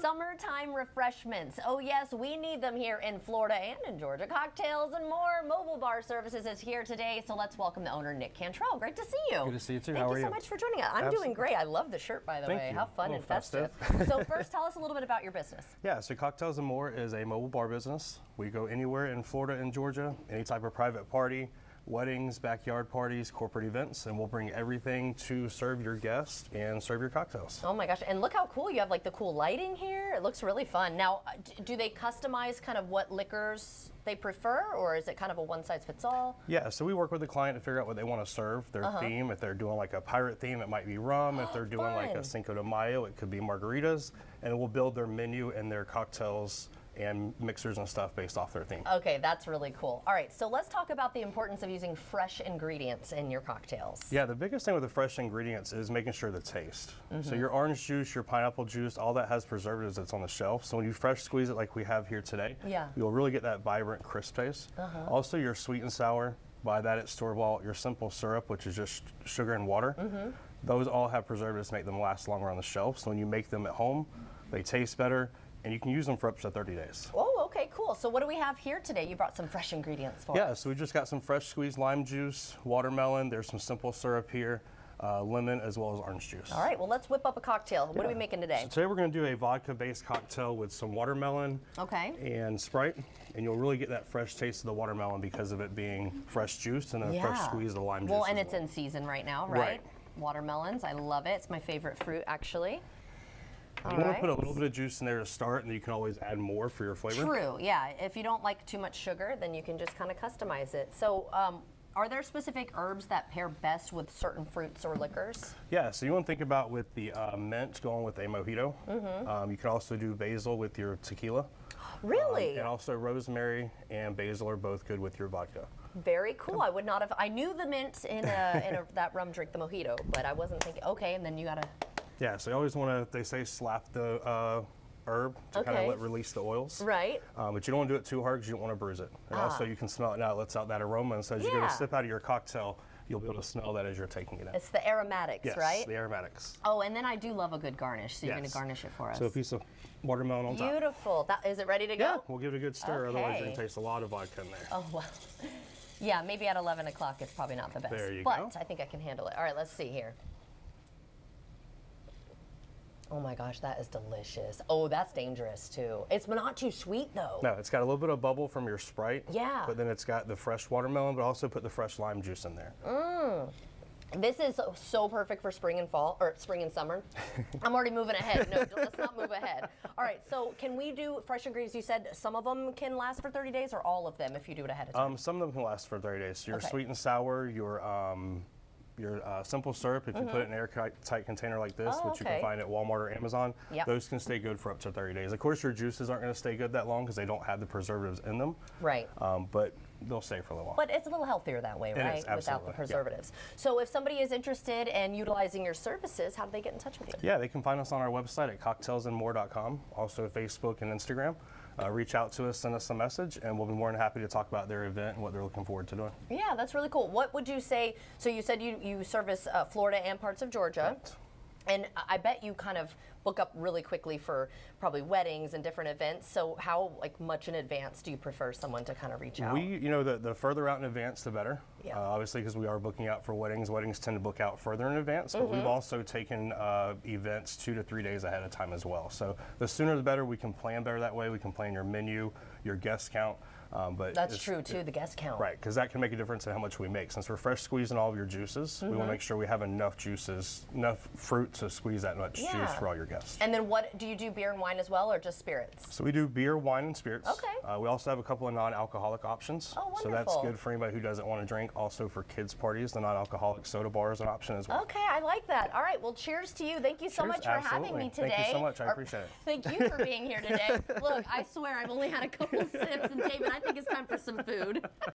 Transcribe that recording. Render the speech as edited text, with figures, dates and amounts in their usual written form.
Summertime refreshments. Oh yes, we need them here in Florida and in Georgia. Cocktails and more. Mobile Bar Services is here today, so let's welcome the owner, Nick Cantrell. Great to see you. Good to see you too. Thank you so much for joining us. I'm doing great. I love the shirt, by the way. you. How fun and festive. festive. So first, tell us a little bit about your business. Yeah, so Cocktails and More is a mobile bar business. We go anywhere in Florida and Georgia, any type of private party, weddings, backyard parties, corporate events, and we'll bring everything to serve your guests and serve your cocktails. Oh my gosh, and look how cool you have, like the cool lighting here. It looks really fun. Now, do they customize kind of what liquors they prefer, or is it kind of a one-size-fits-all? Yeah, so we work with the client to figure out what they want to serve, their theme. If they're doing like a pirate theme, it might be rum. If they're doing like a Cinco de Mayo, it could be margaritas, and we'll build their menu and their cocktails and mixers and stuff based off their theme. Okay, that's really cool. All right, so let's talk about the importance of using fresh ingredients in your cocktails. Yeah, the biggest thing with the fresh ingredients is making sure the taste. So your orange juice, your pineapple juice, all that has preservatives that's on the shelf. So when you fresh squeeze it like we have here today, you'll really get that vibrant, crisp taste. Also your sweet and sour, by that it's store-bought. Your simple syrup, which is just sugar and water, those all have preservatives to make them last longer on the shelf. So when you make them at home, they taste better, and you can use them for up to 30 days. Oh, okay, cool. So what do we have here today? You brought some fresh ingredients for us. Yeah, so we just got some fresh squeezed lime juice, watermelon, there's some simple syrup here, lemon, as well as orange juice. All right, well, let's whip up a cocktail. What are we making today? So today we're gonna do a vodka-based cocktail with some watermelon and Sprite, and you'll really get that fresh taste of the watermelon because of it being fresh juice and a fresh squeeze of the lime juice. Well, and it's in season right now, right? Watermelons, I love it. It's my favorite fruit, actually. You want to put a little bit of juice in there to start, and then you can always add more for your flavor. True, yeah. If you don't like too much sugar, then you can just kind of customize it. So are there specific herbs that pair best with certain fruits or liquors? Yeah, so you want to think about with the mint going with a mojito. You can also do basil with your tequila. Really? And also rosemary and basil are both good with your vodka. Very cool. I would not have, I knew the mint in that rum drink, the mojito, but I wasn't thinking, okay, and then you got to. Yeah, so you always want to, they say slap the herb to kind of release the oils. Right. But you don't want to do it too hard because you don't want to bruise it. And also you can smell it now, it lets out that aroma. And so as you go to sip out of your cocktail, you'll be able to smell that as you're taking it in. It's the aromatics, right? Yes, the aromatics. Oh, and then I do love a good garnish, so you're going to garnish it for us. So a piece of watermelon on top. Beautiful. Is it ready to go? Yeah, we'll give it a good stir, otherwise you're going to taste a lot of vodka in there. Oh, wow. Yeah, maybe at 11 o'clock it's probably not the best. There you go. go. But I think I can handle it. All right, let's see here. Oh my gosh, that is delicious. Oh, that's dangerous too. It's not too sweet though. No, it's got a little bit of bubble from your Sprite. Yeah. But then it's got the fresh watermelon, but also put the fresh lime juice in there. This is so perfect for spring and fall, or spring and summer. I'm already moving ahead. No, let's not move ahead. All right, so can we do fresh ingredients? You said some of them can last for 30 days or all of them if you do it ahead of time? Some of them can last for 30 days. So your sweet and sour, your simple syrup, if you put it in an airtight container like this, which you can find at Walmart or Amazon, those can stay good for up to 30 days. Of course, your juices aren't going to stay good that long because they don't have the preservatives in them. Right. But they'll stay for a little while. But it's a little healthier that way, right? Without the preservatives. So if somebody is interested in utilizing your services, how do they get in touch with you? Yeah, they can find us on our website at cocktailsandmore.com, also Facebook and Instagram. Reach out to us, send us a message, and we'll be more than happy to talk about their event and what they're looking forward to doing. Yeah, that's really cool. What would you say, so you said you service Florida and parts of Georgia. Correct. And I bet you kind of book up really quickly for probably weddings and different events. So how much in advance do you prefer someone to kind of reach out? The further out in advance, the better. Yeah. Obviously, because we are booking out for weddings. Weddings tend to book out further in advance, but we've also taken events 2 to 3 days ahead of time as well. So the sooner the better. We can plan better that way. We can plan your menu, your guest count. But that's true too, the guest count. Right, because that can make a difference in how much we make. Since we're fresh squeezing all of your juices, we want to make sure we have enough juices, enough fruit to squeeze that much juice for all your guests. And then what, do you do beer and wine as well, or just spirits? So we do beer, wine, and spirits. Okay. We also have a couple of non-alcoholic options. Oh, wonderful. So that's good for anybody who doesn't want to drink. Also for kids' parties, the non-alcoholic soda bar is an option as well. Okay, I like that. All right, well, cheers to you. Thank you so much for having me today. Thank you so much. I appreciate it. Thank you for being here today. Look, I swear I've only had a couple sips, and David, I think it's time for some food.